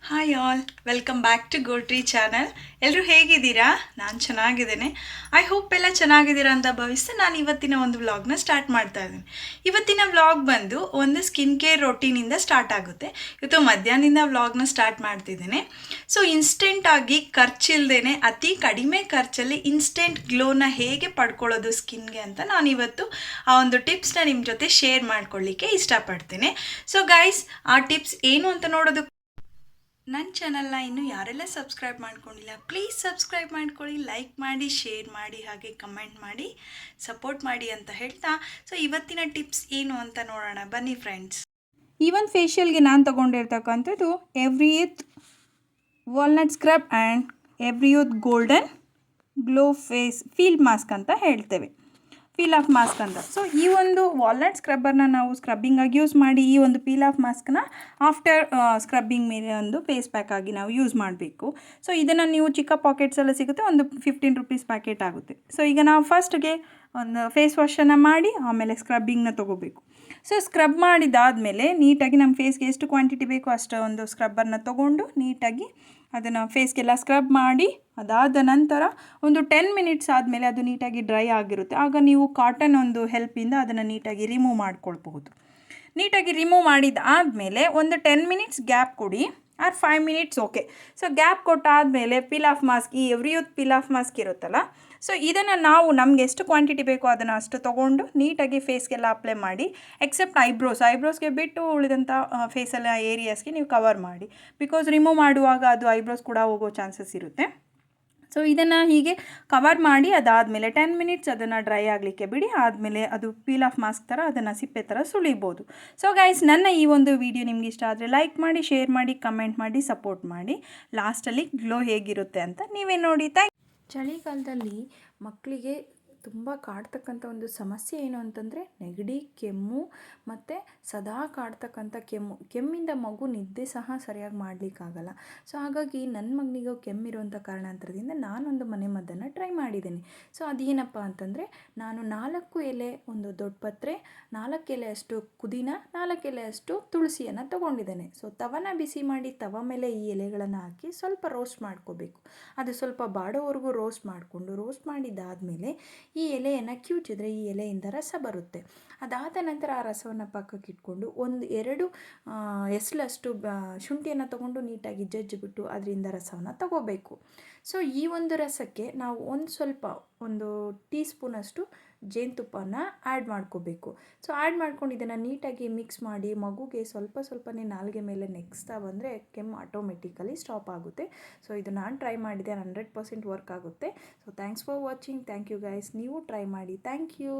Hi all, welcome back to ಗೋಲ್ಟ್ರಿ channel. ಎಲ್ಲರೂ ಹೇಗಿದ್ದೀರಾ? ನಾನು ಚೆನ್ನಾಗಿದ್ದೇನೆ. ಐ ಹೋಪ್ ಎಲ್ಲ ಚೆನ್ನಾಗಿದ್ದೀರಾ ಅಂತ ಭಾವಿಸ್ತಾ ನಾನು ಇವತ್ತಿನ ಒಂದು ವ್ಲಾಗ್ನ ಸ್ಟಾರ್ಟ್ ಮಾಡ್ತಾ ಇದ್ದೀನಿ. ಇವತ್ತಿನ ವ್ಲಾಗ್ ಬಂದು ಒಂದು ಸ್ಕಿನ್ ಕೇರ್ ರೊಟೀನಿಂದ ಸ್ಟಾರ್ಟ್ ಆಗುತ್ತೆ. ಇವತ್ತು ಮಧ್ಯಾಹ್ನದಿಂದ ವ್ಲಾಗ್ನ ಸ್ಟಾರ್ಟ್ ಮಾಡ್ತಿದ್ದೇನೆ. ಸೊ ಇನ್ಸ್ಟೆಂಟಾಗಿ ಖರ್ಚಿಲ್ದೇನೆ ಅತಿ ಕಡಿಮೆ ಖರ್ಚಲ್ಲಿ ಇನ್ಸ್ಟೆಂಟ್ ಗ್ಲೋನ ಹೇಗೆ ಪಡ್ಕೊಳ್ಳೋದು ಸ್ಕಿನ್ಗೆ ಅಂತ ನಾನು ಇವತ್ತು ಆ ಒಂದು ಟಿಪ್ಸ್ನ ನಿಮ್ಮ ಜೊತೆ ಶೇರ್ ಮಾಡ್ಕೊಳ್ಳಿಕ್ಕೆ ಇಷ್ಟಪಡ್ತೀನಿ. ಸೊ ಗೈಸ್, ಆ ಟಿಪ್ಸ್ ಏನು ಅಂತ ನೋಡೋದು ನನ್ನ ಚಾನಲ್ನ ಇನ್ನೂ ಯಾರೆಲ್ಲ ಸಬ್ಸ್ಕ್ರೈಬ್ ಮಾಡ್ಕೊಂಡಿಲ್ಲ ಪ್ಲೀಸ್ ಸಬ್ಸ್ಕ್ರೈಬ್ ಮಾಡ್ಕೊಳ್ಳಿ, ಲೈಕ್ ಮಾಡಿ, ಶೇರ್ ಮಾಡಿ, ಹಾಗೆ ಕಮೆಂಟ್ ಮಾಡಿ ಸಪೋರ್ಟ್ ಮಾಡಿ ಅಂತ ಹೇಳ್ತಾ ಸೊ ಇವತ್ತಿನ ಟಿಪ್ಸ್ ಏನು ಅಂತ ನೋಡೋಣ ಬನ್ನಿ ಫ್ರೆಂಡ್ಸ್. ಈ ಒಂದು ಫೇಶಿಯಲ್ಗೆ ನಾನು ತೊಗೊಂಡಿರ್ತಕ್ಕಂಥದ್ದು Everyuth walnut scrub and Everyuth golden glow face field mask ಅಂತ ಹೇಳ್ತೇವೆ, ಪೀಲ್ ಆಫ್ ಮಾಸ್ಕ್ ಅಂತ. ಸೊ ಈ ಒಂದು ವಾಲ್ನಟ್ ಸ್ಕ್ರಬ್ಬರ್ನ ನಾವು ಸ್ಕ್ರಬ್ಬಿಂಗಾಗಿ ಯೂಸ್ ಮಾಡಿ ಈ ಒಂದು ಪೀಲ್ ಆಫ್ ಮಾಸ್ಕ್ನ ಆಫ್ಟರ್ ಸ್ಕ್ರಬ್ಬಿಂಗ್ ಮೇಲೆ ಒಂದು ಫೇಸ್ ಪ್ಯಾಕ್ ಆಗಿ ನಾವು ಯೂಸ್ ಮಾಡಬೇಕು. ಸೊ ಇದನ್ನು ನೀವು ಚಿಕ್ಕ ಪಾಕೆಟ್ಸ್ ಎಲ್ಲ ಸಿಗುತ್ತೆ, ಒಂದು 15 ರೂಪೀಸ್ ಪ್ಯಾಕೆಟ್ ಆಗುತ್ತೆ. ಸೊ ಈಗ ನಾವು ಫಸ್ಟ್ಗೆ ಒಂದು ಫೇಸ್ ವಾಶನ್ನು ಮಾಡಿ ಆಮೇಲೆ ಸ್ಕ್ರಬ್ಬಿಂಗ್ನ ತೊಗೋಬೇಕು. ಸೊ ಸ್ಕ್ರಬ್ ಮಾಡಿದಾದಮೇಲೆ ನೀಟಾಗಿ ನಮ್ಮ ಫೇಸ್ಗೆ ಎಷ್ಟು ಕ್ವಾಂಟಿಟಿ ಬೇಕೋ ಅಷ್ಟು ಒಂದು ಸ್ಕ್ರಬ್ಬರ್ನ ತೊಗೊಂಡು ನೀಟಾಗಿ ಅದನ್ನು ಫೇಸ್ಗೆಲ್ಲ ಸ್ಕ್ರಬ್ ಮಾಡಿ ಅದಾದ ನಂತರ ಒಂದು 10 ಮಿನಿಟ್ಸ್ ಆದಮೇಲೆ ಅದು ನೀಟಾಗಿ ಡ್ರೈ ಆಗಿರುತ್ತೆ. ಆಗ ನೀವು ಕಾಟನ್ ಒಂದು ಹೆಲ್ಪಿಂದ ಅದನ್ನು ನೀಟಾಗಿ ರಿಮೂವ್ ಮಾಡ್ಕೊಳ್ಬಹುದು. ನೀಟಾಗಿ ರಿಮೂವ್ ಮಾಡಿದಾದಮೇಲೆ ಒಂದು 10 ಮಿನಿಟ್ಸ್ ಗ್ಯಾಪ್ ಕೊಡಿ, or 5 minutes okay. So gap ಕೊಟ್ಟಾದಮೇಲೆ ಪೀಲ್ ಆಫ್ ಮಾಸ್ಕ್, ಈ ಎವ್ರಿಯೂತ್ ಪೀಲ್ ಆಫ್ ಮಾಸ್ಕ್ ಇರುತ್ತಲ್ಲ, ಸೊ ಇದನ್ನು ನಾವು ನಮಗೆ ಎಷ್ಟು ಕ್ವಾಂಟಿಟಿ ಬೇಕೋ ಅದನ್ನು ಅಷ್ಟು ತೊಗೊಂಡು ನೀಟಾಗಿ ಫೇಸ್ಗೆಲ್ಲ ಅಪ್ಲೈ ಮಾಡಿ, ಎಕ್ಸೆಪ್ಟ್ ಐಬ್ರೋಸ್ಗೆ ಬಿಟ್ಟು ಉಳಿದಂಥ ಫೇಸೆಲ್ಲ ಏರಿಯಾಸ್ಗೆ ನೀವು ಕವರ್ ಮಾಡಿ. ಬಿಕಾಸ್ ರಿಮೂವ್ ಮಾಡುವಾಗ ಅದು ಐಬ್ರೋಸ್ ಕೂಡ ಹೋಗೋ ಚಾನ್ಸಸ್ ಇರುತ್ತೆ. ಸೊ ಇದನ್ನು ಹೀಗೆ ಕವರ್ ಮಾಡಿ ಅದಾದಮೇಲೆ 10 ಮಿನಿಟ್ಸ್ ಅದನ್ನು ಡ್ರೈ ಆಗಲಿಕ್ಕೆ ಬಿಡಿ. ಆದಮೇಲೆ ಅದು ಪೀಲ್ ಆಫ್ ಮಾಸ್ಕ್ ಥರ ಅದನ್ನು ಸಿಪ್ಪೆ ಥರ ಸುಳಿಬೋದು. ಸೊ ಗೈಸ್, ನನ್ನ ಈ ಒಂದು ವಿಡಿಯೋ ನಿಮ್ಗೆ ಇಷ್ಟ ಆದರೆ ಲೈಕ್ ಮಾಡಿ, ಶೇರ್ ಮಾಡಿ, ಕಮೆಂಟ್ ಮಾಡಿ, ಸಪೋರ್ಟ್ ಮಾಡಿ. ಲಾಸ್ಟಲ್ಲಿ ಗ್ಲೋ ಹೇಗಿರುತ್ತೆ ಅಂತ ನೀವೇ ನೋಡಿ. ಚಳಿಗಾಲದಲ್ಲಿ ಮಕ್ಕಳಿಗೆ ತುಂಬ ಕಾಡ್ತಕ್ಕಂಥ ಒಂದು ಸಮಸ್ಯೆ ಏನು ಅಂತಂದರೆ ನೆಗಡಿ, ಕೆಮ್ಮು ಮತ್ತು ಸದಾ ಕಾಡ್ತಕ್ಕಂಥ ಕೆಮ್ಮಿಂದ ಮಗು ನಿದ್ದೆ ಸಹ ಸರಿಯಾಗಿ ಮಾಡಲಿಕ್ಕಾಗಲ್ಲ. ಸೊ ಹಾಗಾಗಿ ನನ್ನ ಮಗನಿಗೆ ಕೆಮ್ಮಿರುವಂಥ ಕಾರಣಾಂತರದಿಂದ ನಾನೊಂದು ಮನೆಮದ್ದನ್ನು ಟ್ರೈ ಮಾಡಿದ್ದೀನಿ. ಸೊ ಅದೇನಪ್ಪ ಅಂತಂದರೆ, ನಾನು 4 ಎಲೆ, ಒಂದು ದೊಡ್ಡ ಪತ್ರೆ, 4 ಎಲೆಯಷ್ಟು ಪುದೀನ, 4 ಎಲೆಯಷ್ಟು ತುಳಸಿಯನ್ನು ತೊಗೊಂಡಿದ್ದೇನೆ. ಸೊ ತವನ ಬಿಸಿ ಮಾಡಿ ತವ ಮೇಲೆ ಈ ಎಲೆಗಳನ್ನು ಹಾಕಿ ಸ್ವಲ್ಪ ರೋಸ್ಟ್ ಮಾಡ್ಕೋಬೇಕು. ಅದು ಸ್ವಲ್ಪ ಬಾಡೋವರೆಗೂ ರೋಸ್ಟ್ ಮಾಡಿದ್ದಾದಮೇಲೆ ಈ ಎಲೆಯನ್ನು ಕಿವುಚಿದ್ರೆ ಈ ಎಲೆಯಿಂದ ರಸ ಬರುತ್ತೆ. ಅದಾದ ನಂತರ ಆ ರಸವನ್ನು ಪಕ್ಕಕ್ಕೆ ಇಟ್ಕೊಂಡು 1-2 ಎಸಳಷ್ಟು ಶುಂಠಿಯನ್ನು ತೊಗೊಂಡು ನೀಟಾಗಿ ಜಜ್ಜಿಬಿಟ್ಟು ಅದರಿಂದ ರಸವನ್ನು ತಗೋಬೇಕು. ಸೊ ಈ ಒಂದು ರಸಕ್ಕೆ ನಾವು ಒಂದು ಟೀ ಸ್ಪೂನಷ್ಟು ಜೇನುತುಪ್ಪನ ಆ್ಯಡ್ ಮಾಡ್ಕೋಬೇಕು. ಸೊ ಆ್ಯಡ್ ಮಾಡ್ಕೊಂಡು ಇದನ್ನು ನೀಟಾಗಿ ಮಿಕ್ಸ್ ಮಾಡಿ ಮಗುಗೆ ಸ್ವಲ್ಪನೇ ನಾಲಿಗೆ ಮೇಲೆ ನೆಕ್ಸ್ತಾ ಬಂದರೆ ಕೆಮ್ಮು ಆಟೋಮೆಟಿಕಲಿ ಸ್ಟಾಪ್ ಆಗುತ್ತೆ. ಸೊ ಇದು ನಾನು ಟ್ರೈ ಮಾಡಿದೆ, 100% ವರ್ಕ್ ಆಗುತ್ತೆ. So thanks for watching. Thank you guys. ನೀವು ಟ್ರೈ ಮಾಡಿ. Thank you.